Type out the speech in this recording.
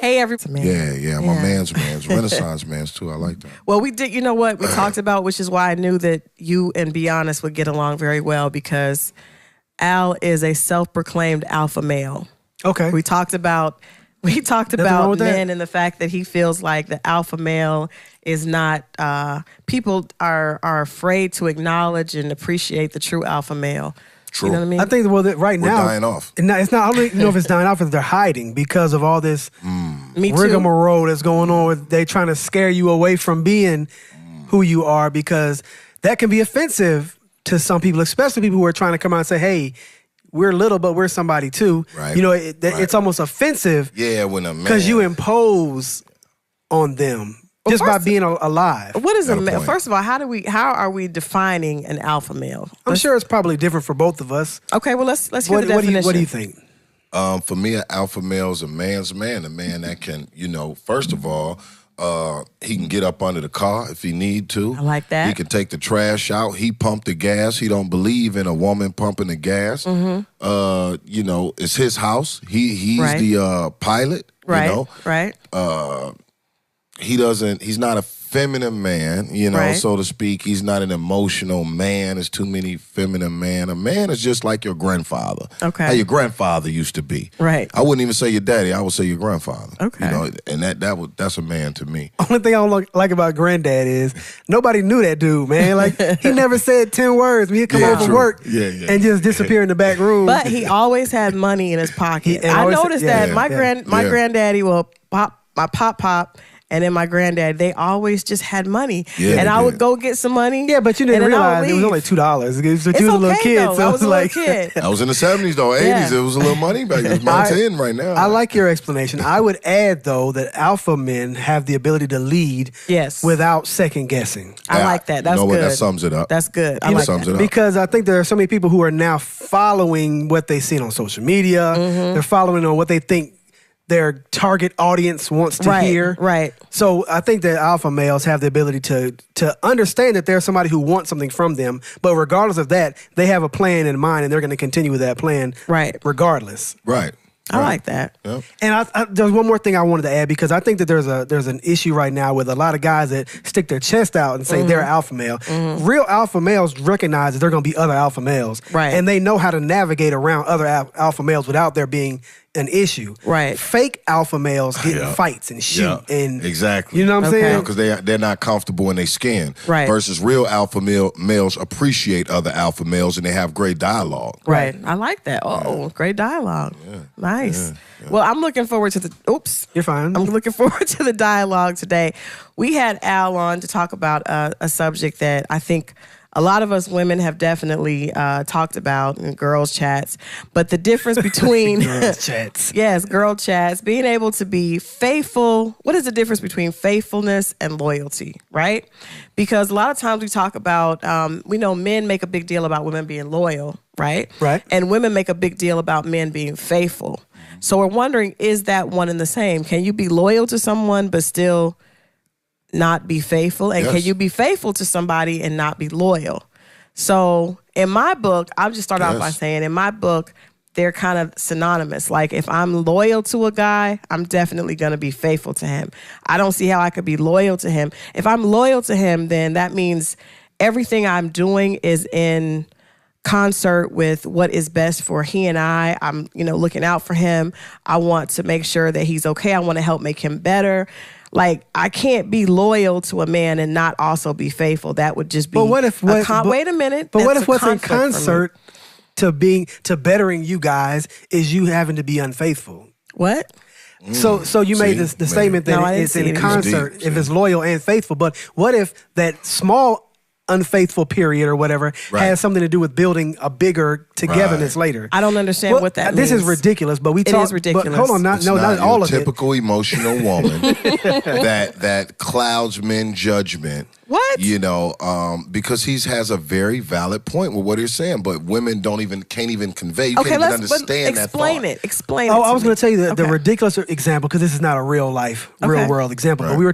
Hey, everybody. Yeah. My man's Renaissance man's too. I like that. Well, we did, you know what we talked about, which is why I knew that you and Be Honest would get along very well, because Al is a self-proclaimed alpha male. Okay. We talked about men and the fact that he feels like the alpha male is not, people are afraid to acknowledge and appreciate the true alpha male. True. You know what I mean? I think, well, that right now, we're dying off. It's not, I don't know if it's dying off, if they're hiding because of all this rigmarole that's going on. They trying to scare you away from being who you are, because that can be offensive to some people, especially people who are trying to come out and say, hey, we're little, but we're somebody too. Right. You know, it's almost offensive. Yeah, when a man, because you impose on them just by being alive. What is a male? First of all, how are we defining an alpha male? I'm sure it's probably different for both of us. Okay, well let's hear the definition. What do you think? For me, an alpha male is a man's man, a man that can, first of all, he can get up under the car if he need to. I like that. He can take the trash out. He pump the gas. He don't believe in a woman pumping the gas. It's his house. He's the pilot. Right. He's not a feminine man, so to speak. He's not an emotional man. There's too many feminine men. A man is just like your grandfather. Okay. How your grandfather used to be. Right. I wouldn't even say your daddy. I would say your grandfather. Okay. And that's a man to me. Only thing I don't like about granddad is nobody knew that dude, man. Like, he never said 10 words. He'd come over from work and just disappear in the back room. But he always had money in his pocket. I noticed that my granddaddy will pop and then my granddad, they always just had money. Yeah, and I would go get some money. Yeah, but you didn't realize it was only $2. You was a little kid. Though. So I was a little kid. I was in the 70s, though. 80s, it was a little money back then. It's about 10 right now. I like your explanation. I would add, though, that alpha men have the ability to lead without second guessing. I like that. That's good. That sums it up. That's good. I like that. Because I think there are so many people who are now following what they see on social media. They're following on what they think their target audience wants to hear. Right. So I think that alpha males have the ability to understand that there's somebody who wants something from them, but regardless of that, they have a plan in mind and they're going to continue with that plan regardless. Right. I like that. Yep. And there's one more thing I wanted to add, because I think that there's an issue right now with a lot of guys that stick their chest out and say they're alpha male. Real alpha males recognize that there are going to be other alpha males. Right. And they know how to navigate around other alpha males without there being an issue. Right. Fake alpha males get in fights and shoot. And exactly. You know what I'm saying? Because they're not comfortable in their skin. Right. Versus real alpha males appreciate other alpha males and they have great dialogue. Right. I like that. Oh, great dialogue. Yeah. Nice. Yeah. Well, I'm looking forward to You're fine. I'm looking forward to the dialogue today. We had Al on to talk about a subject that I think a lot of us women have definitely talked about in girls' chats. But the difference between girls' chats. Yes, girl chats, being able to be faithful. What is the difference between faithfulness and loyalty, right? Because a lot of times we talk about, we know men make a big deal about women being loyal, right? Right. And women make a big deal about men being faithful. So we're wondering, is that one and the same? Can you be loyal to someone but still not be faithful? And can you be faithful to somebody and not be loyal? So in my book, I'll just start out by saying, in my book, they're kind of synonymous. Like, if I'm loyal to a guy, I'm definitely going to be faithful to him. I don't see how I could be loyal to him. If I'm loyal to him, then that means everything I'm doing is in concert with what is best for he and I. I'm, looking out for him. I want to make sure that he's okay. I want to help make him better. Like, I can't be loyal to a man and not also be faithful. That would just be. But wait a minute. But what if what's in concert to bettering you guys is you having to be unfaithful? What? So you made the statement that it's in concert if it's loyal and faithful. But what if that small unfaithful period or whatever has something to do with building a bigger togetherness later? I don't understand what that means. This is ridiculous, but it is ridiculous. But hold on, not all of it. Typical emotional woman that clouds men's judgment. What? Because he has a very valid point with what he's saying, but women can't even convey. You can't even understand that thought. Explain it. I was going to tell you the ridiculous example, because this is not a real world example, but we were